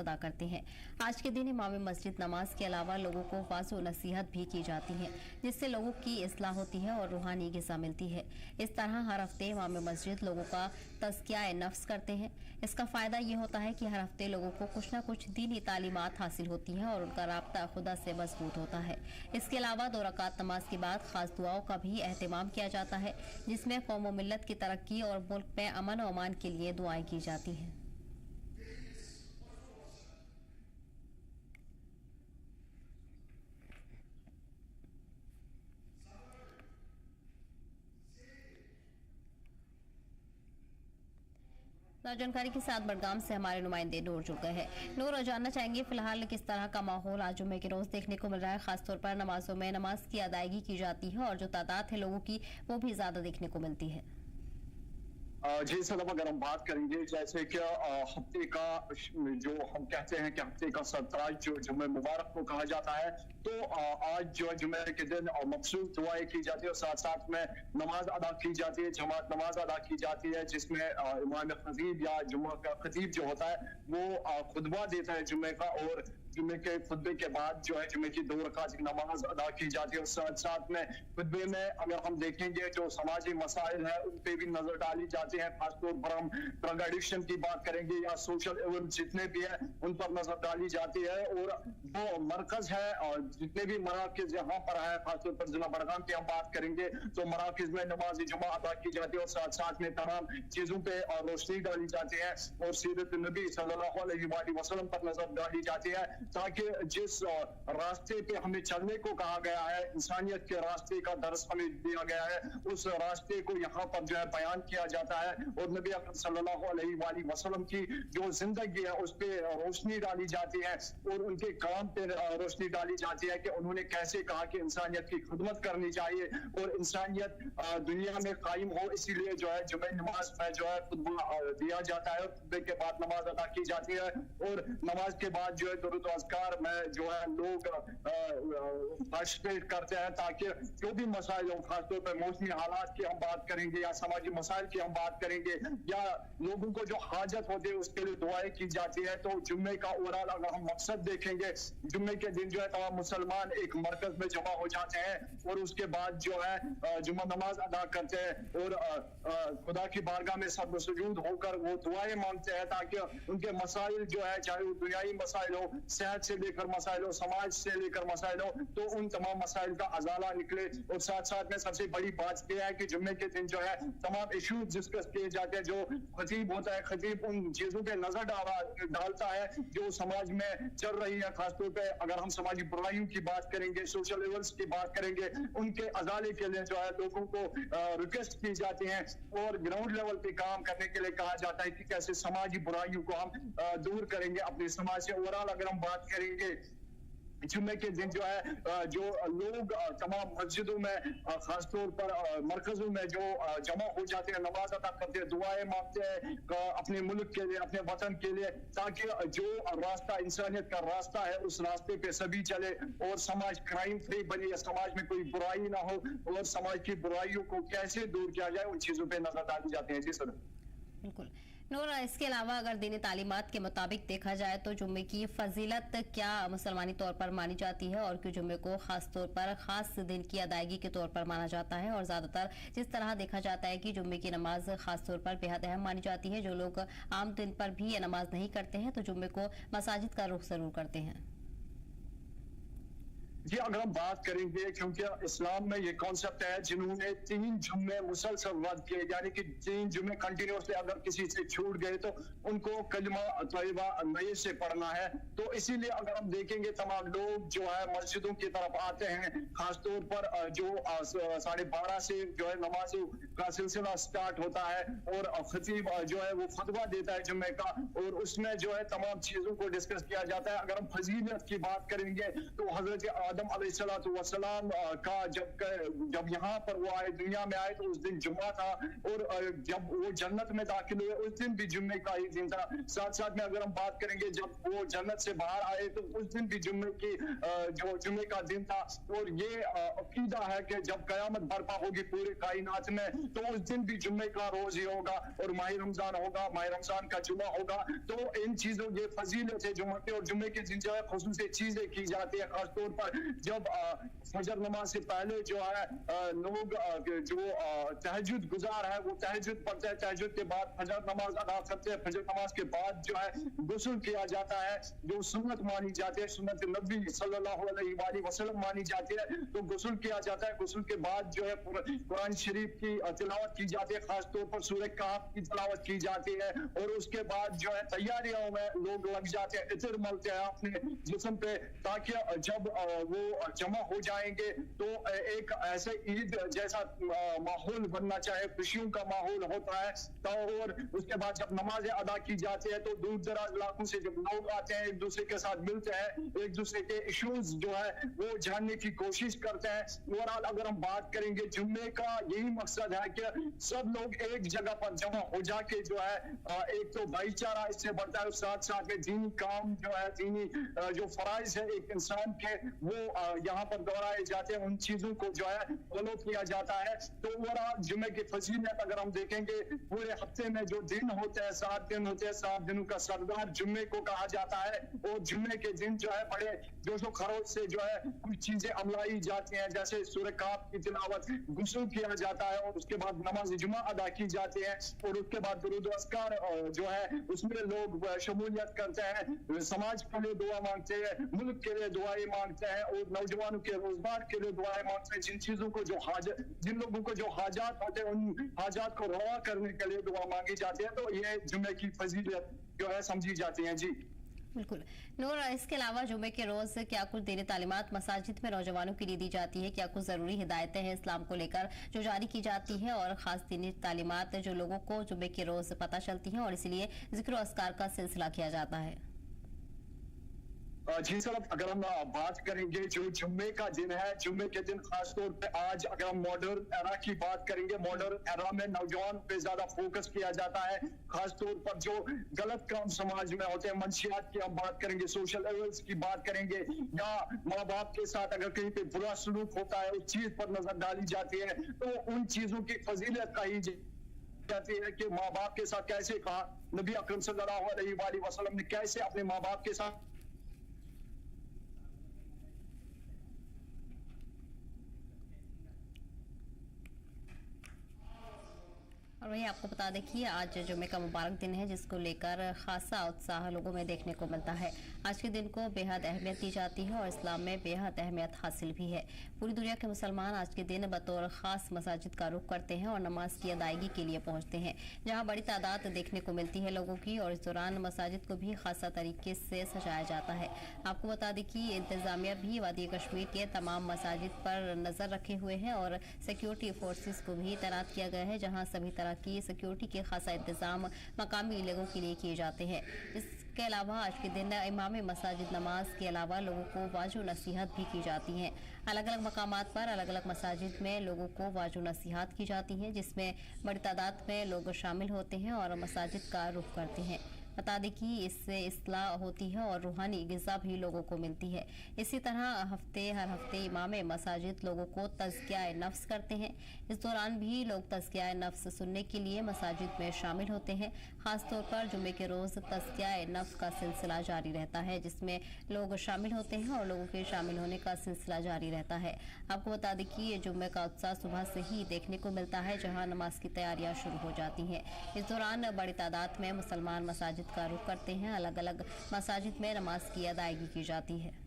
अदा करते हैं। आज के दिन इमाम मस्जिद नमाज के अलावा लोगों को वाज़ व नसीहत भी की जाती है, जिससे लोगों की इस्लाह होती है और रूहानी ग़िज़ा मिलती है। इस तरह हर हफ्ते इमाम मस्जिद लोगों का तज़किया नफ्स करते हैं। इसका फ़ायदा ये होता है कि हर हफ्ते लोगों को कुछ न कुछ दीनी तालीमात हासिल होती हैं और उनका राब्ता खुदा से मजबूत होता है। इसके अलावा 2 रकात नमाज के बाद खास दुआओं का भी एहतमाम किया जाता है, जिसमें कौम व मिल्लत की तरक्की और मुल्क में अमन और अमान के लिए दुआएं की जाती हैं। जानकारी के साथ बड़गाम से हमारे नुमाइंदे नूर जुड़ गए हैं। नूर, जानना चाहेंगे फिलहाल किस तरह का माहौल आज जुम्मे के रोज देखने को मिल रहा है? खासतौर पर नमाजों में नमाज की अदायगी की जाती है और जो तादाद है लोगों की वो भी ज्यादा देखने को मिलती है। जी सदम, अगर हम बात करेंगे जैसे कि हफ्ते का जो हम कहते हैं कि हफ्ते का सरताज जो जुम्मे मुबारक को कहा जाता है, तो आज जो जुम्मे के दिन मखसूस दुआएं की जाती है और साथ साथ में नमाज अदा की जाती है, जमात नमाज अदा की जाती है, जिसमें इमाम खतीब या जुम्मा का खतीब जो होता है वो खुतबा देता है जुम्मे का, और जुम्मे के खुतबे के बाद जो है जुम्मे की 2 रकात की नमाज अदा की जाती है। और साथ साथ में खुतबे में अगर हम देखेंगे जो समाजी मसाइल है उन पे भी नजर डाली जाती है। खासतौर पर हम ड्रग एडिक्शन की बात करेंगे या सोशल इवेंट जितने भी है उन पर नजर डाली जाती है। और वो मरकज है और जितने भी मराकज यहाँ पर है, खासतौर पर जिला बड़गाम की हम बात करेंगे तो मराकज में नमाज जुमा अदा की जाती है और साथ साथ में तमाम चीजों पे रोशनी डाली जाती है और सीरत नबी सल्लल्लाहु अलैहि वसल्लम पर नजर डाली जाती है, ताकि जिस रास्ते पे हमें चलने को कहा गया है, इंसानियत के रास्ते का दर्स हमें दिया गया है, उस रास्ते को यहाँ पर जो है बयान किया जाता है और नबी अकरम सल्लल्लाहु अलैहि वसल्लम की जो जिंदगी है उस पे रोशनी डाली जाती है और उनके काम पे रोशनी डाली जाती है कि उन्होंने कैसे कहा कि इंसानियत की खिदमत करनी चाहिए और इंसानियत दुनिया में कायम हो, इसीलिए जो है जुम्मे नमाज में जो है खुतबा दिया जाता है और खुतबे के बाद नमाज अदा की जाती है और नमाज के बाद जो है दुरूद अज़कार में जो है लोग पार्टिसिपेट करते हैं, ताकि जो भी मसाइल हो, खासतौर पर मौसमी हालात की हम बात करेंगे या समाजी मसाइल की हम बात करेंगे या लोगों को जो हाजत होती है उसके लिए दुआएं की जाती है। तो जुम्मे का ओवरऑल अगर हम मकसद देखेंगे, जुम्मे के दिन जो है तमाम मुसलमान एक मरकज में जमा हो जाते हैं और उसके बाद जो है जुम्मा नमाज अदा करते हैं और खुदा की बारगाह में सब सुजूद होकर वो दुआएं मांगते हैं ताकि उनके मसाइल जो है, चाहे वो दुनियाई मसाइल हो, सेहत से लेकर मसाइल हो, समाज से लेकर मसाइल हो, तो उन तमाम मसाइल का अजाला निकले। और साथ साथ में सबसे बड़ी बात यह है कि जुम्मे के दिन जो है तमाम इश्यूज डिस्कस किए जाते हैं। जो खतीब होता है, खतीब उन चीजों पे नजर डालता है जो समाज में चल रही है। खासतौर पे अगर हम समाजी बुराइयों की बात करेंगे, सोशल इवेंट्स की बात करेंगे, उनके अजाले के लिए जो है लोगों को रिक्वेस्ट की जाती है और ग्राउंड लेवल पे काम करने के लिए कहा जाता है कि कैसे समाजी बुराइयों को हम दूर करेंगे अपने समाज से। ओवरऑल अगर हम बात करेंगे जुम्मे के दिन जो है जो लोग तमाम मस्जिदों में खासतौर पर मरकजों में जो जमा हो जाते हैं, नमाज अदा करते हैं, दुआएं मांगते हैं अपने मुल्क के लिए, अपने वतन के लिए, ताकि जो रास्ता इंसानियत का रास्ता है उस रास्ते पे सभी चले और समाज क्राइम फ्री बने, समाज में कोई बुराई ना हो और समाज की बुराइयों को कैसे दूर किया जाए उन चीजों पर नजर डाली जाती है। जी सर, बिल्कुल नूर, इसके अलावा अगर दीनी तालीमात के मुताबिक देखा जाए तो जुम्मे की फजीलत क्या मुसलमानी तौर पर मानी जाती है और क्यों जुम्मे को खास तौर पर खास दिन की अदायगी के तौर पर माना जाता है? और ज्यादातर जिस तरह देखा जाता है कि जुम्मे की नमाज खास तौर पर बेहद अहम मानी जाती है, जो लोग आम दिन पर भी ये नमाज नहीं करते हैं तो जुम्मे को मसाजिद का रुख जरूर करते हैं। जी अगर हम बात करेंगे, क्योंकि इस्लाम में ये कॉन्सेप्ट है जिन्होंने 3 जुम्मे मुसलसल रद्द किए, यानी कि 3 जुम्मे कंटिन्यूसली अगर किसी से छूट गए तो उनको कलमा तैयबा नए से पढ़ना है। तो इसीलिए अगर हम देखेंगे तमाम लोग जो है मस्जिदों की तरफ आते हैं, खासतौर पर जो 12:30 से जो है नमाज का सिलसिला स्टार्ट होता है और खतीब जो है वो खुतबा देता है जुम्मे का और उसमें जो है तमाम चीजों को डिस्कस किया जाता है। अगर हम फजीलत की बात करेंगे तो हजरत आदम अलैहिस्सलातु वस्सलाम का जब यहाँ पर वो आए, दुनिया में आए, तो उस दिन जुम्मा था। और जब वो जन्नत में दाखिल हुए उस दिन भी जुम्मे का ही दिन था। साथ साथ में अगर हम बात करेंगे जब वो जन्नत से बाहर आए तो उस दिन भी जुम्मे की जो जुम्मे का दिन था। और ये अकीदा है कि जब कयामत बर्पा होगी पूरे कायनात में तो उस दिन भी जुम्मे का रोज ही होगा और माह रमजान होगा, माह रमजान का जुम्मा होगा। तो इन चीजों ये फजीलत है जुम्मे के। और जुम्मे के दिन जो है खुसूसी चीजें की जाती है, खासतौर पर जब फजर नमाज से पहले जो है लोग जो तहज्जुद गुजार है वो तहज्जुद पढ़ते हैं, तहज्जुद के बाद फजर नमाज अदा करते हैं, फजर नमाज के बाद जो है गुस्ल किया जाता है जो सुन्नत मानी जाती है, सुन्नत नबी सल्लल्लाहु अलैहि वसल्लम मानी जाती है। तो गुस्ल किया जाता है, गुस्ल के बाद जो है कुरान शरीफ की तिलावत की जाती है, खासतौर पर सूरह कहफ की तिलावत की जाती है। और उसके बाद जो है तैयारियों में लोग लग जाते हैं, इत्र मलते हैं अपने जिस्म पे, ताकि जब वो जमा हो जाएंगे तो एक ऐसे ईद जैसा माहौल बनना चाहे, खुशियों का माहौल होता है। तो और उसके बाद जब नमाजें अदा की जाती है तो दूर दराज इलाकों से जब लोग आते हैं, एक दूसरे के साथ मिलते हैं, एक दूसरे के इश्यूज जो है वो जानने की कोशिश करते हैं। ओवरऑल अगर हम बात करेंगे जुम्मे का यही मकसद है कि सब लोग एक जगह पर जमा हो जाके जो है एक तो भाईचारा इससे बढ़ता है, साथ साथ में दीनी काम जो है, दीनी जो फराइज है एक इंसान के वो यहाँ पर दोहराए जाते हैं, उन चीजों को जो है फॉलो किया जाता है। तो ओवरऑल जुम्मे की फजीलत अगर हम देखेंगे पूरे हफ्ते में जो दिन होते हैं 7 दिन होते हैं, 7 दिनों का सरदार जुम्मे को कहा जाता है। और जुम्मे के दिन जो है बड़े जोशो खरोश से जो है कुछ चीजें अमलाई जाती हैं, जैसे सूरह कहफ की तिलावत, गुस्ल किया जाता है और उसके बाद नमाज जुम्मा अदा की जाती है। और उसके बाद दुरूद व अस्कार जो है उसमें लोग शमूलियत करते हैं, समाज के लिए दुआ मांगते हैं, मुल्क के लिए दुआएं मांगते हैं और नौजवानों के रोजगार के लिए दुआएं मांगते हैं। जिन चीजों को जो जिन लोगों को जो हाजात होते हैं उन हाजात को रवा करने के लिए दुआ मांगी जाती है। तो ये जुम्मे की फजीलत जो है समझी जाती है। जी बिल्कुल नूर, इसके अलावा जुमे के रोज क्या कुछ दीनी तालीमात मसाजिद में नौजवानों के लिए दी जाती है? क्या कुछ जरूरी हिदायतें हैं इस्लाम को लेकर जो जारी की जाती है और खास दीनी तालीमात जो लोगों को जुमे के रोज पता चलती हैं और इसलिए जिक्र अस्कार का सिलसिला किया जाता है? जी सर, अगर हम बात करेंगे जो जुम्मे का दिन है, जुम्मे के दिन खासतौर पे आज अगर हम मॉडर्न एरा की बात करेंगे, मॉडर्न एरा में नौजवान पे ज्यादा फोकस किया जाता है, खासतौर पर जो गलत काम समाज में होते हैं, मंशियात की हम बात करेंगे, सोशल एवल्स की बात करेंगे, या माँ बाप के साथ अगर कहीं पे बुरा सलूक होता है उस चीज पर नजर डाली जाती है। तो उन चीजों की फजीलत कही जाती है कि माँ बाप के साथ कैसे कहा, नबी अकरम सल्लल्लाहु अलैहि वसल्लम ने कैसे अपने माँ बाप के साथ और वही आपको बता दें कि आज जुमे का मुबारक दिन है जिसको लेकर खासा उत्साह लोगों में देखने को मिलता है। आज के दिन को बेहद अहमियत दी जाती है और इस्लाम में बेहद अहमियत हासिल भी है। पूरी दुनिया के मुसलमान आज के दिन बतौर खास मसाजिद का रुख करते हैं और नमाज की अदायगी के लिए पहुंचते हैं, जहां बड़ी तादाद देखने को मिलती है लोगों की। और इस दौरान मसाजिद को भी खासा तरीके से सजाया जाता है। आपको बता दें कि इंतजामिया भी वादी कश्मीर के तमाम मसाजिद पर नजर रखे हुए हैं और सिक्योरिटी फोर्सेस को भी तैनात किया गया है, जहाँ सभी तरह की सिक्योरिटी के खासा इंतजाम मकामी लोगों के लिए किए जाते हैं। इसके अलावा आज के दिन इमाम मसाजिद नमाज के अलावा लोगों को वाजो नसीहत भी की जाती है। अलग अलग मकामात पर अलग अलग मसाजिद में लोगों को वाजो नसीहत की जाती है, जिसमें बड़ी तादाद में लोग शामिल होते हैं और मसाजिद का रुख करते हैं। बता दें कि इससे इस्लाह होती है और रूहानी ग़िज़ा भी लोगों को मिलती है। इसी तरह हर हफ्ते इमाम मसाजिद लोगों को तज़किया नफ्स करते हैं। इस दौरान भी लोग तज़किया नफ्स सुनने के लिए मसाजिद में शामिल होते हैं। ख़ासतौर पर जुमे के रोज़ तज़किया नफ्स का सिलसिला जारी रहता है, जिसमें लोग शामिल होते हैं और लोगों के शामिल होने का सिलसिला जारी रहता है। आपको बता दें कि ये जुम्मे का उत्साह सुबह से ही देखने को मिलता है, जहाँ नमाज की तैयारियाँ शुरू हो जाती हैं। इस दौरान बड़ी तादाद में मुसलमान मसाजिद का रुख करते हैं। अलग अलग मसाजिद में नमाज की अदायगी की जाती है।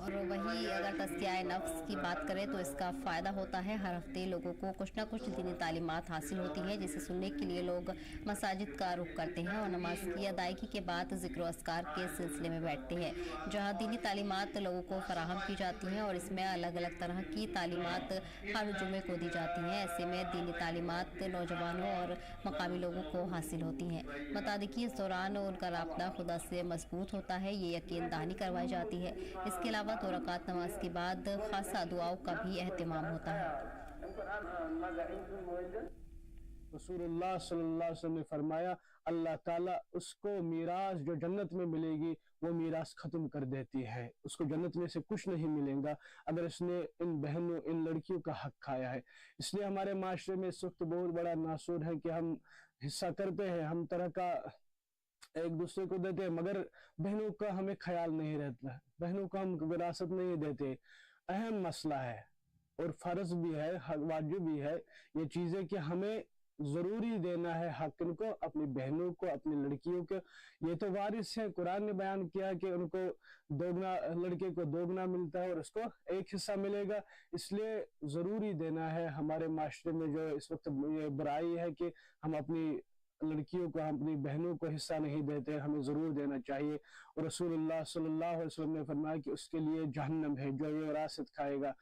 और वही अगर तज़किया नफ्स की बात करें तो इसका फ़ायदा होता है। हर हफ्ते लोगों को कुछ ना कुछ दीनी तालीमात हासिल होती है, जिसे सुनने के लिए लोग मसाजिद का रुख करते हैं और नमाज की अदायगी के बाद ज़िक्र अस्कार के सिलसिले में बैठते हैं, जहाँ दीनी तालीमात लोगों को फराहम की जाती हैं और इसमें अलग अलग तरह की तालीमात हर जुमे को दी जाती हैं। ऐसे में दीनी तालीमात नौजवानों और मकामी लोगों को हासिल होती हैं। बता दें कि इस दौरान उनका राब्ता खुदा से मजबूत होता है, ये यकीन दहानी करवाई जाती है। इसके अलावा 2 रकात नमाज के बाद खासा दुआओं का भी एहतिमाम होता है। रसूलुल्लाह सल्लल्लाहु अलैहि वसल्लम ने फरमाया, अल्लाह ताला उसको मीरास जो जन्नत में मिलेगी वो मीरास खत्म कर देती है। उसको जन्नत में से कुछ नहीं मिलेगा अगर उसने इन बहनों, इन लड़कियों का हक खाया है। इसलिए हमारे माशरे में इस वक्त बहुत बड़ा नासूर है कि हम हिस्सा करते हैं, हम तरह का एक दूसरे को देते हैं, मगर बहनों का हमें ख्याल नहीं रहता, बहनों को हम विरासत नहीं देते। अहम मसला है और फर्ज भी है, वाजिब भी है ये चीजें कि हमें जरूरी देना है हक इनको, अपनी बहनों को, अपनी लड़कियों को। ये तो वारिस है, कुरान ने बयान किया कि उनको दोगुना, लड़के को दोगुना मिलता है और उसको एक हिस्सा मिलेगा। इसलिए जरूरी देना है। हमारे माशरे में जो इस वक्त ये बुराई है कि हम अपनी लड़कियों को, अपनी बहनों को हिस्सा नहीं देते, हमें जरूर देना चाहिए। और रसूलुल्लाह सल्लल्लाहु अलैहि वसल्लम ने फरमाया कि उसके लिए जहन्नम है जो ये विरासत खाएगा।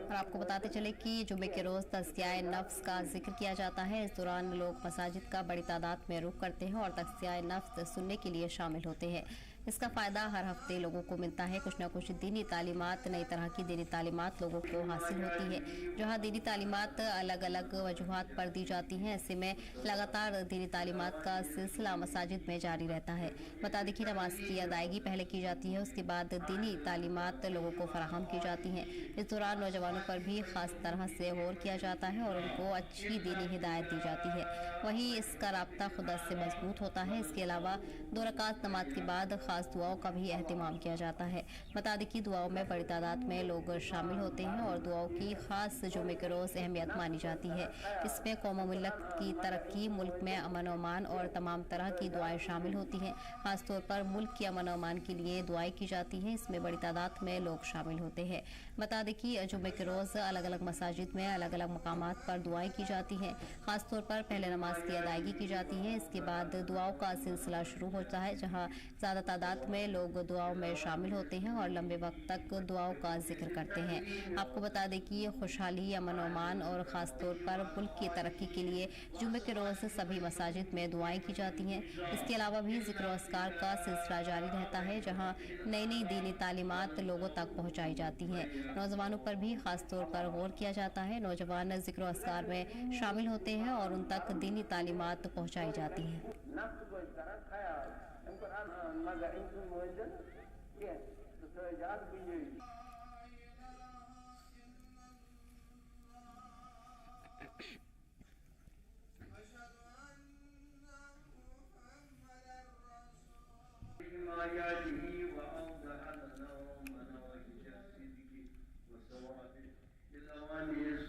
और आपको बताते चले कि जुमे के रोज़ तज़किया नफ्स का जिक्र किया जाता है। इस दौरान लोग मसाजिद का बड़ी तादाद में रुख करते हैं और तज़किया नफ्स सुनने के लिए शामिल होते हैं। इसका फ़ायदा हर हफ्ते लोगों को मिलता है। कुछ ना कुछ दीनी तालीमात, नई तरह की दीनी तालीमात लोगों को हासिल होती है। जहाँ दीनी तालीमात अलग अलग वजूहात पर दी जाती हैं, ऐसे में लगातार दीनी तालीमात का सिलसिला मसाजिद में जारी रहता है। बता दें कि नमाज की अदायगी पहले की जाती है, उसके बाद दीनी तालीमात लोगों को फराहम की जाती हैं। इस दौरान नौजवानों पर भी ख़ास तरह से गौर किया जाता है और उनको अच्छी दीनी हिदायत दी जाती है। वहीं इसका राब्ता खुदा से मजबूत होता है। इसके अलावा 2 रकात नमाज के बाद खास दुआओं का भी एहतिमाम किया जाता है। बता दें कि दुआओं में बड़ी तादाद में लोग शामिल होते हैं और दुआओं की खास जुमे के रोज़ अहमियत मानी जाती है। इसमें कौम मिल्लत की तरक्की, मुल्क में अमन और अमान और तमाम तरह की दुआएं शामिल होती हैं। खासतौर पर मुल्क की अमन और अमान के लिए दुआएं की जाती हैं। इसमें बड़ी तादाद में लोग शामिल होते हैं। बता दें कि जुमे के रोज़ अलग अलग मसाजिद में अलग अलग मकामात पर दुआएं की जाती हैं। खासतौर पर पहले नमाज की अदायगी की जाती है, इसके बाद दुआओं का सिलसिला शुरू होता है, जहाँ ज़्यादा तादाद में लोग दुआओं में शामिल होते हैं और लंबे वक्त तक दुआओं का जिक्र करते हैं। आपको बता दें कि खुशहाली, अमन और अमान और ख़ासतौर पर मुल्क की तरक्की के लिए जुमे के रोज़ सभी मसाजिद में दुआएं की जाती हैं। इसके अलावा भी ज़िक्र अस्कार का सिलसिला जारी रहता है, जहाँ नई नई दीनी तालीमात लोगों तक पहुँचाई जाती हैं। नौजवानों पर भी खासतौर पर गौर किया जाता है। नौजवान ज़िक्र अस्कार में शामिल होते हैं और उन तक दीनी तालीमात पहुँचाई जाती हैं।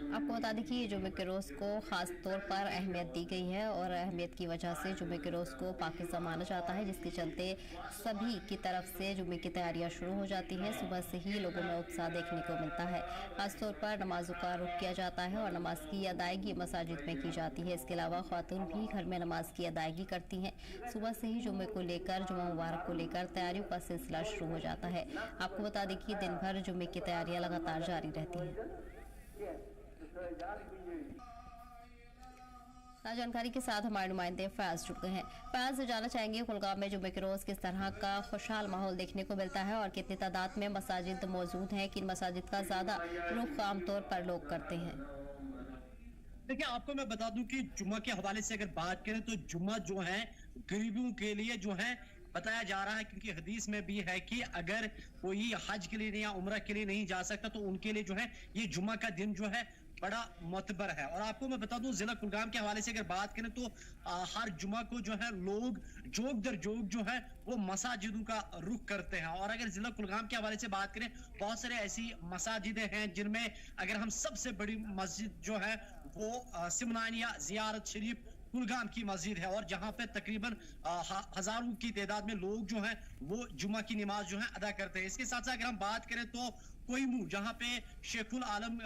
आपको बता दें कि जुमे के रोज़ को ख़ास तौर पर अहमियत दी गई है और अहमियत की वजह से जुमे के रोज़ को पाकीज़ा माना जाता है, जिसके चलते सभी की तरफ से जुमे की तैयारियां शुरू हो जाती हैं। सुबह से ही लोगों में उत्साह देखने को मिलता है। ख़ास तौर पर नमाजों का रुख किया जाता है और नमाज की अदायगी मसाजिद में की जाती है। इसके अलावा ख़वातून भी घर में नमाज की अदायगी करती हैं। सुबह से ही जुमे को लेकर, जुमा मुबारक को लेकर तैयारियों का सिलसिला शुरू हो जाता है। आपको बता दें कि दिन भर जुमे की तैयारियाँ लगातार जारी रहती हैं। जानकारी के साथ हमारे नुमाइंदे फयाज जुड़ गए हैं। फयाज, जानना चाहेंगे कुलगाम में जुमे के रोज़ किस तरह का खुशहाल माहौल देखने को मिलता है और कितनी तादाद में मसाजिद मौजूद हैं, किन मसाजिद का ज़्यादा रुख आमतौर पर लोग करते हैं? देखिए, आपको मैं बता दूं कि जुम्मा के हवाले से अगर बात करें तो जुम्मा जो है गरीबों के लिए जो है बताया जा रहा है, क्योंकि हदीस में भी है कि अगर कोई हज के लिए या उम्रा के लिए नहीं जा सकता तो उनके लिए जो है ये जुम्मा का दिन जो है बड़ा मोतबर है। और आपको मैं बता दूं, जिला कुलगाम के हवाले से अगर बात करें तो हर जुमा को जो है लोग जोक दर जोक जो है वो मसाजिदों का रुख करते हैं। और अगर जिला कुलगाम के हवाले से बात करें, बहुत सारे ऐसी मसाजिदें हैं जिनमें अगर हम सबसे बड़ी मस्जिद जो है वो सिमनानिया जियारत शरीफ कुलगाम की मस्जिद है, और जहां पे तकरीबन हजारों की तादाद में लोग जो हैं वो जुमा की नमाज जो है अदा करते हैं। इसके साथ साथ अगर हम बात करें तो कोईमू, जहां पे शेखुल आलम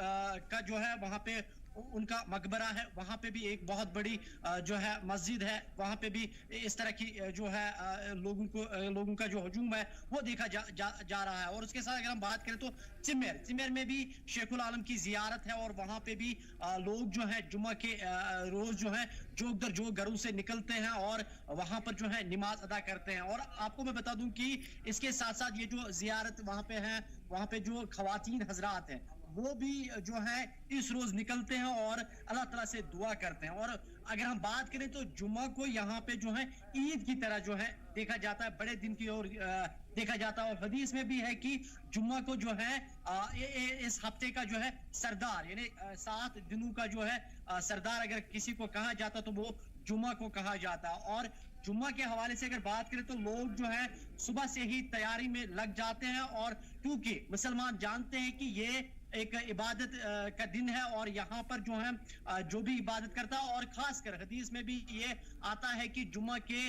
का जो है वहां पे उनका मकबरा है, वहां पे भी एक बहुत बड़ी जो है मस्जिद है, वहां पे भी इस तरह की जो है लोगों का जो हजूम है वो देखा जा रहा है। और उसके साथ अगर हम बात करें तो चिमेर में भी शेखुल आलम की जियारत है, और वहां पे भी लोग जो है जुम्मा के रोज जो है जोक दर जोक घरों से निकलते हैं और वहां पर जो है नमाज अदा करते हैं। और आपको मैं बता दूं कि इसके साथ साथ ये जो जियारत वहां पे है, वहां पे जो खवातीन हजरात हैं वो भी जो है इस रोज निकलते हैं और अल्लाह ताला से दुआ करते हैं। और अगर हम बात करें तो जुम्मा को यहाँ पे जो है ईद की तरह जो है देखा जाता है, बड़े दिन की ओर देखा जाता है। और हदीस में भी है कि जुम्मा को जो है इस हफ्ते का जो है सरदार, यानी 7 दिनों का जो है सरदार अगर किसी को कहा जाता तो वो जुम्मा को कहा जाता। और जुम्मा के हवाले से अगर बात करें तो लोग जो है सुबह से ही तैयारी में लग जाते हैं, और क्योंकि मुसलमान जानते हैं कि ये एक इबादत का दिन है और यहाँ पर जो है जो भी इबादत करता है, और खासकर हदीस में भी ये आता है कि जुम्मा के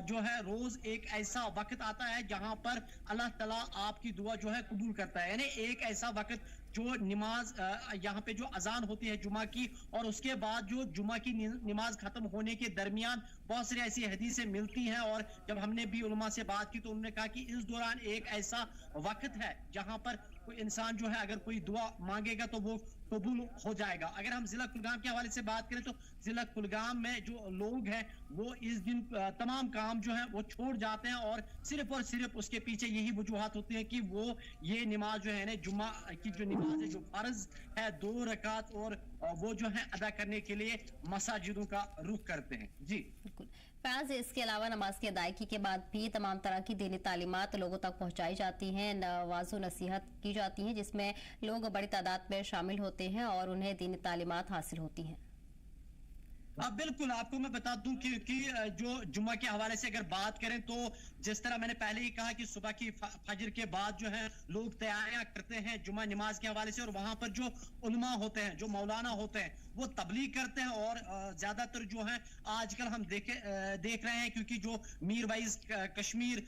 जो है रोज एक ऐसा वक्त आता है जहाँ पर अल्लाह ताला आपकी दुआ जो है कबूल करता है। यानी एक ऐसा वक्त जो नमाज यहाँ पे जो अजान होती है जुमा की, और उसके बाद जो जुमा की नमाज खत्म होने के दरमियान बहुत सारी ऐसी हदीसें मिलती हैं। और जब हमने भी उलमा से बात की तो उन्होंने कहा कि इस दौरान एक ऐसा वक्त है जहां पर कोई इंसान जो है अगर कोई दुआ मांगेगा तो वो कबूल हो जाएगा। अगर हम जिला कुलगाम के हवाले से बात करें तो जिला कुलगाम में जो लोग हैं वो इस दिन तमाम काम जो है वो छोड़ जाते हैं, और सिर्फ उसके पीछे यही वजूहात होती है कि वो ये नमाज जो है ना जुम्मा की जो नमाज है जो फर्ज है 2 रकात, और वो जो है अदा करने के लिए मसाजिदों का रुख करते हैं। जी बिल्कुल फैज, इसके अलावा नमाज की अदायगी के बाद भी तमाम तरह की दीनी तालीमात लोगों तक पहुंचाई जाती हैं, नवाज़ो नसीहत की जाती है, जिसमें लोग बड़ी तादाद में शामिल होते हैं और उन्हें दीनी तालीमात हासिल होती हैं। बिल्कुल, आपको मैं बता दूं कि जो जुम्मा के हवाले से अगर बात करें तो जिस तरह मैंने पहले ही कहा कि सुबह की फजर के बाद जो है लोग तैयारियां करते हैं जुम्मा नमाज के हवाले से, और वहां पर जो उलमा होते हैं, जो मौलाना होते हैं, वो तबलीग करते हैं। और ज्यादातर जो है आजकल हम देख रहे हैं, क्योंकि जो मीर वाइज कश्मीर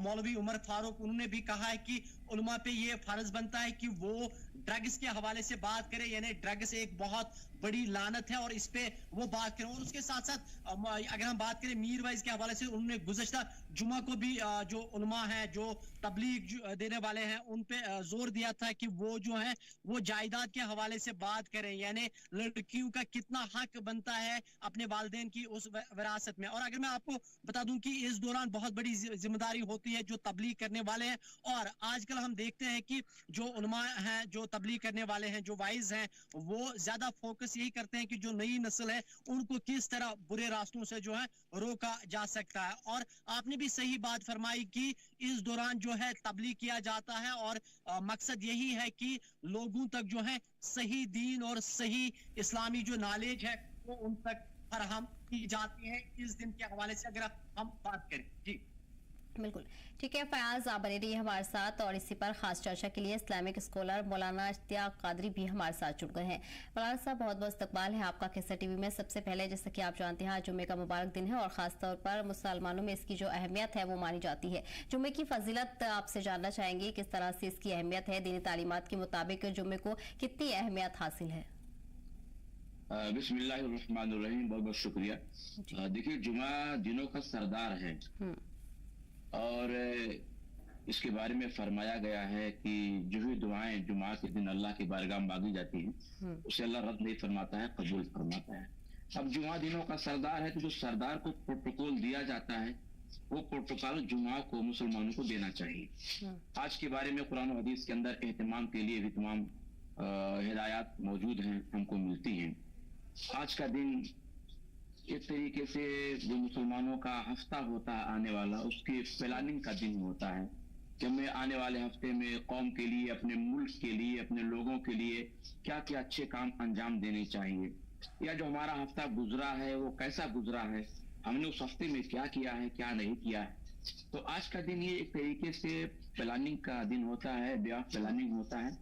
मौलवी उमर फारूक, उन्होंने भी कहा है कि उलमा पे ये फर्ज बनता है कि वो ड्रग्स के हवाले से बात करें, यानी ड्रग्स एक बहुत बड़ी लानत है और इस पे वो बात करें। और उसके साथ साथ अगर हम बात करें मीर वाइज के हवाले से, उन्होंने गुज़श्ता जुमा को भी जो उलमा है, जो तबलीग देने वाले हैं, उन पे जोर दिया था कि वो जो है वो जायदाद के हवाले से बात करें, यानी लड़कियों का कितना हक बनता है अपने वालिदैन की उस विरासत में। और अगर मैं आपको बता दूं कि इस दौरान बहुत बड़ी जिम्मेदारी होती है जो तबलीग करने वाले हैं, और आजकल हम देखते हैं कि जो उलमा हैं, जो तबलीग करने वाले हैं, जो वाइज हैं, वो ज्यादा फोकस यही करते हैं कि जो नई नस्ल है उनको किस तरह बुरे रास्तों से जो है रोका जा सकता है। और आपने भी सही बात फरमाई कि इस दौरान जो है तबलीग किया जाता है, और मकसद यही है कि लोगों तक जो है सही दीन और सही इस्लामी जो नॉलेज है वो उन तक फराहम की जाती है इस दिन के हवाले से अगर हम बात करें। जी बिल्कुल ठीक है फयाज, आप बने रहिए हमारे साथ, और इसी पर खास चर्चा के लिए इस्लामिक स्कॉलर मौलाना इश्तियाक कादरी भी हमारे साथ जुड़ गए हैं। मौलाना साहब, बहुत बहुत इस्तकबाल है आपका केसर टीवी में। सबसे पहले जैसा कि आप जानते हैं आज जुम्मे का मुबारक दिन है, और खास तौर पर मुसलमानों में इसकी जो अहमियत है वो मानी जाती है। जुम्मे की फजीलत आपसे जानना चाहेंगे, किस तरह से इसकी अहमियत है, दीनी तालीमात के मुताबिक जुम्मे को कितनी अहमियत हासिल है? बिस्मिल्लाहिर्रहमानिर्रहीम, बहुत बहुत शुक्रिया। देखिए, जुमा दिनों का सरदार है और इसके बारे में फरमाया गया है कि जो भी दुआएं जुमा के दिन अल्लाह की बारगाह में मांगी जाती हैं उसे अल्लाह रद्द नहीं फरमाता है, कबूल फरमाता है। अब जुमा दिनों का सरदार है तो जो सरदार को प्रोटोकॉल दिया जाता है वो प्रोटोकॉल जुमा को मुसलमानों को देना चाहिए। आज के बारे में कुरान और हदीस के अंदर एहतमाम के लिए भी तमाम हिदायत मौजूद हैं, हमको मिलती हैं। आज का दिन एक तरीके से जो मुसलमानों का हफ्ता होता है आने वाला, उसकी प्लानिंग का दिन होता है कि हमें आने वाले हफ्ते में कौम के लिए, अपने मुल्क के लिए, अपने लोगों के लिए क्या क्या अच्छे काम अंजाम देने चाहिए, या जो हमारा हफ्ता गुजरा है वो कैसा गुजरा है, हमने उस हफ्ते में क्या किया है, क्या नहीं किया है। तो आज का दिन ये एक तरीके से प्लानिंग का दिन होता है, ब्याह प्लानिंग होता है,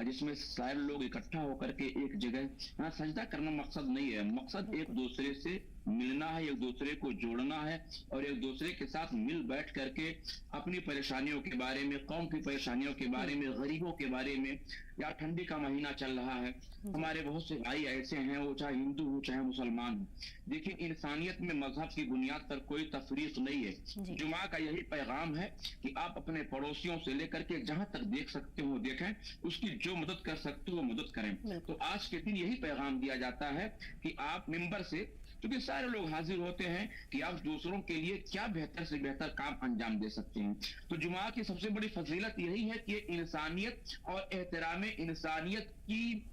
जिसमें सारे लोग इकट्ठा होकर के एक जगह, यहाँ सजदा करना मकसद नहीं है, मकसद एक दूसरे से मिलना है, एक दूसरे को जोड़ना है और एक दूसरे के साथ मिल बैठ करके अपनी परेशानियों के बारे में, कौम की परेशानियों के बारे में, गरीबों के बारे में, या ठंडी का महीना चल रहा है, हमारे बहुत से भाई ऐसे हैं, वो चाहे हिंदू हो चाहे मुसलमान हो, देखिए इंसानियत में मजहब की बुनियाद पर कोई तफरीक नहीं है। जुमा का यही पैगाम है कि आप अपने पड़ोसियों से लेकर के जहां तक देख सकते हो देखें, उसकी जो मदद कर सकते हो वो मदद करें। तो आज के दिन यही पैगाम दिया जाता है कि आप मिंबर से, क्योंकि सारे लोग हाजिर होते हैं, कि आप दूसरों के लिए क्या बेहतर से बेहतर काम अंजाम दे सकते हैं। तो जुमा की सबसे बड़ी फजीलत यही है कि इंसानियत और एहतराम इंसानियत की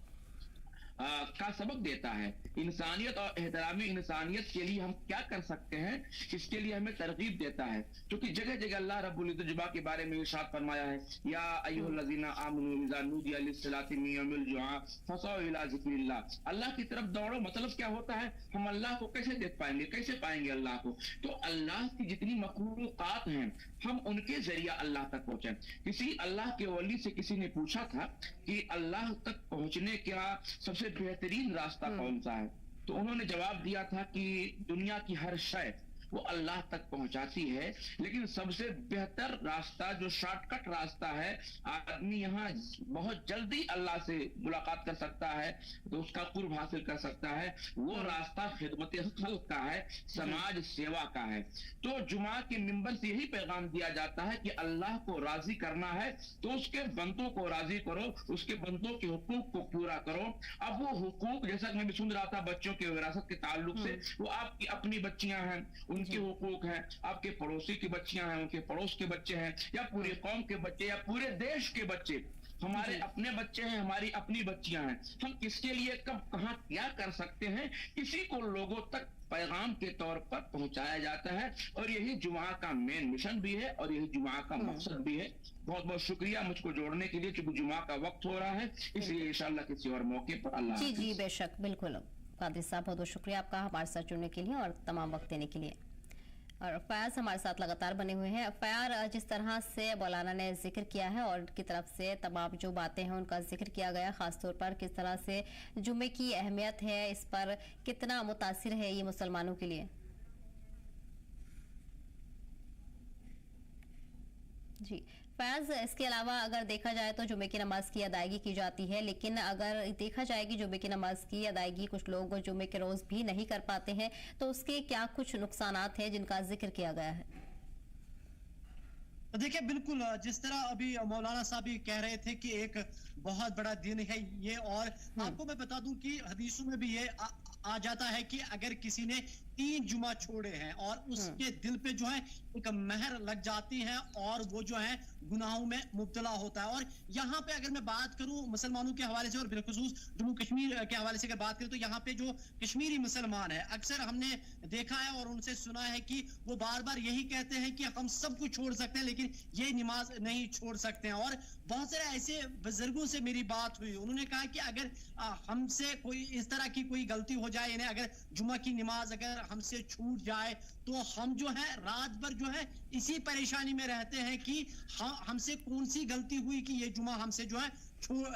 का सबक देता है। इंसानियत और एहतराम इंसानियत के लिए हम क्या कर सकते हैं, इसके लिए हमें तरगीब देता है, क्योंकि जगह जगह अल्लाह रब्बुल इज्जत जुमा के बारे में इरशाद फरमाया है, या अय्युहल्लज़ीना आमनू इज़ा नूदिया लिस्सलाति मिन यौमिल जुमा फसअू इला ज़िक्रिल्लाह। अल्लाह की तरफ दौड़ो, मतलब क्या होता है, हम अल्लाह को कैसे देख पाएंगे, कैसे पाएंगे अल्लाह को। तो अल्लाह की जितनी मखलूक़ात हैं, हम उनके जरिया अल्लाह तक पहुंचे। किसी अल्लाह के वली से किसी ने पूछा था कि अल्लाह तक पहुंचने का सबसे बेहतरीन रास्ता कौन सा है, तो उन्होंने जवाब दिया था कि दुनिया की हर शय वो अल्लाह तक पहुंचाती है, लेकिन सबसे बेहतर रास्ता, जो शॉर्टकट रास्ता है, आदमी यहाँ बहुत जल्दी अल्लाह से मुलाकात कर सकता है, तो उसका कुर्ब हासिल कर सकता है, वो रास्ता खिदमत खल्क का है, समाज सेवा का है। तो जुमा के मिंबर से यही पैगाम दिया जाता है कि अल्लाह को राजी करना है तो उसके बंदों को राजी करो, उसके बंदों के हुकूक को पूरा करो। अब वो हुकूक, जैसा कि मैं भी सुन रहा था बच्चों के विरासत के ताल्लुक से, वो आपकी अपनी बच्चियां हैं, उनके हुकूक हैं, आपके पड़ोसी की बच्चियां हैं, उनके पड़ोस के बच्चे हैं, या पूरी कौम के बच्चे, या पूरे देश के बच्चे, हमारे अपने बच्चे हैं, हमारी अपनी बच्चियां हैं। हम किसके लिए कब कहां क्या कर सकते हैं, इसी को लोगों तक पैगाम के तौर पर पहुंचाया जाता है, और यही जुमा का मेन मिशन भी है और यही जुमा का मकसद भी है। बहुत बहुत शुक्रिया मुझको जोड़ने के लिए, क्योंकि जुमा का वक्त हो रहा है, इसलिए इंशाल्लाह किसी और मौके पर अल्लाह। जी बेशक, बिल्कुल कादिर साहब, बहुत बहुत शुक्रिया आपका हमारे साथ जुड़ने के लिए और तमाम वक्त देने के लिए। और फयाज हमारे साथ लगातार बने हुए हैं। फयार, जिस तरह से मौलाना ने जिक्र किया है और उनकी तरफ से तमाम जो बातें हैं उनका जिक्र किया गया, खासतौर पर किस तरह से जुम्मे की अहमियत है, इस पर कितना मुतासिर है ये मुसलमानों के लिए। जी फयाज, इसके अलावा अगर देखा जाए तो जुमे की नमाज की अदायगी की जाती है, लेकिन अगर देखा जाए कि जुमे की नमाज की अदायगी कुछ लोग जुमे के रोज भी नहीं कर पाते हैं, तो उसके क्या कुछ नुकसानात हैं जिनका जिक्र किया गया है। तो देखिए, बिल्कुल जिस तरह अभी मौलाना साहब भी कह रहे थे कि एक बहुत बड़ा दिन है ये, और आपको मैं बता दूं कि हदीसों में भी ये आ जाता है कि अगर किसी ने 3 जुमा छोड़े हैं और उसके दिल पे जो है एक महर लग जाती है और वो जो है गुनाहों में मुब्तला होता है। और यहाँ पे अगर मैं बात करूं मुसलमानों के हवाले से और बिलखुसूस जम्मू कश्मीर के हवाले से अगर बात करें, तो यहाँ पे जो कश्मीरी मुसलमान है, अक्सर हमने देखा है और उनसे सुना है कि वो बार बार यही कहते हैं कि हम सब कुछ छोड़ सकते हैं लेकिन ये नमाज नहीं छोड़ सकते हैं। और बहुत सारे ऐसे बुजुर्गों से मेरी बात हुई, उन्होंने कहा कि अगर हमसे कोई इस तरह की कोई गलती हो जाए, यानी अगर जुमा की नमाज अगर हमसे छूट जाए, तो हम जो है रात भर जो है इसी परेशानी में रहते हैं कि हमसे कौन सी गलती हुई कि ये जुमा हमसे जो है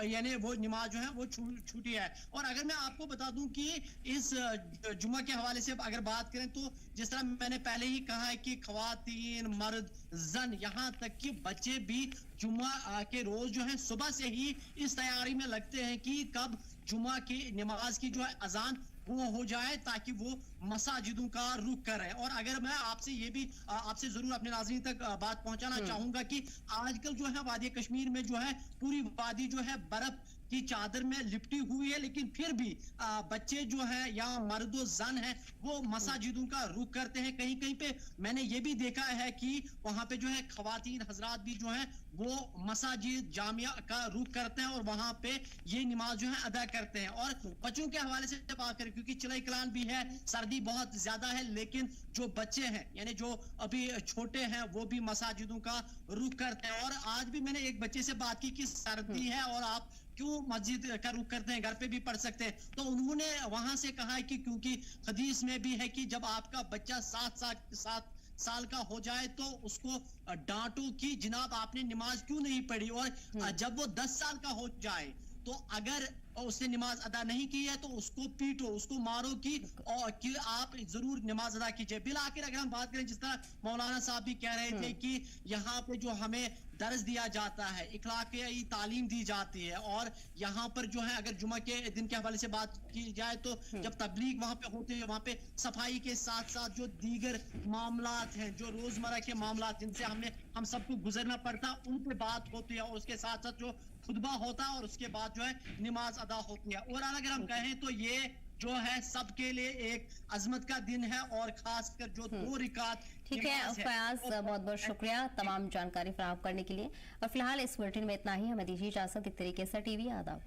यानी वो नमाज जो है वो छूटी है। और अगर मैं आपको बता दूं कि इस जुमा के हवाले से अगर बात करें, तो जिस तरह मैंने पहले ही कहा है कि खवातीन, मर्द, जन, यहाँ तक कि बच्चे भी जुमा के रोज जो है सुबह से ही इस तैयारी में लगते हैं कि कब जुमा की नमाज की जो है अजान वो हो जाए ताकि वो मसाजिदों का रुख करे। और अगर मैं आपसे ये भी आपसे जरूर अपने नाज़रीन तक बात पहुंचाना चाहूंगा कि आजकल जो है वादी कश्मीर में जो है पूरी वादी जो है बर्फ की चादर में लिपटी हुई है, लेकिन फिर भी बच्चे जो है या मर्द जन है वो मसाजिदों का रुख करते हैं। कहीं कहीं पे मैंने ये भी देखा है कि वहां पे जो है खवातीन हजरात भी जो है वो मसाजिद जामिया का रुख करते हैं और वहां पे ये नमाज जो है अदा करते हैं। और बच्चों के हवाले से बात करें, क्योंकि चिलाई कलान भी है, सर्दी बहुत ज्यादा है, लेकिन जो बच्चे हैं यानी जो अभी छोटे हैं वो भी मसाजिदों का रुख करते हैं। और आज भी मैंने एक बच्चे से बात की कि सर्दी है और आप क्यों मस्जिद का रुख करते हैं, घर पे भी पढ़ सकते हैं। तो उन्होंने वहां से कहा है कि क्योंकि हदीस में भी है कि जब आपका बच्चा 7 साल का हो जाए तो उसको डांटो कि जनाब आपने नमाज क्यों नहीं पढ़ी, और जब वो 10 साल का हो जाए तो अगर उसने नमाज अदा नहीं की है तो उसको पीटो, उसको मारो कि आप जरूर नमाज अदा कीजिए। बिल आखिर अगर हम बात करें, जिस तरह मौलाना साहब भी कह रहे थे कि यहाँ पे जो हमें दर्ज दिया जाता है, इखलाकी तालीम दी जाती है, और यहाँ पर जो है अगर जुमा के दिन के हवाले से बात की जाए तो जब तबलीग वहां पे होते हैं, वहां पे सफाई के साथ साथ जो दीगर मामलात हैं, जो रोजमर्रा के मामलात जिनसे हम सबको गुजरना पड़ता, उन पे बात होती है, और उसके साथ साथ जो खुतबा होता है और उसके बाद जो है नमाज अदा होती है। और अगर हम कहें तो ये जो है सबके लिए एक अजमत का दिन है, और खासकर जो 2 रिकात। ठीक है फयाज, बहुत बहुत शुक्रिया तमाम जानकारी फराहम करने के लिए। और फिलहाल इस बुलेटिन में इतना ही, हमें दीजिए इजाजत। एक तरीके से टीवी आदाब।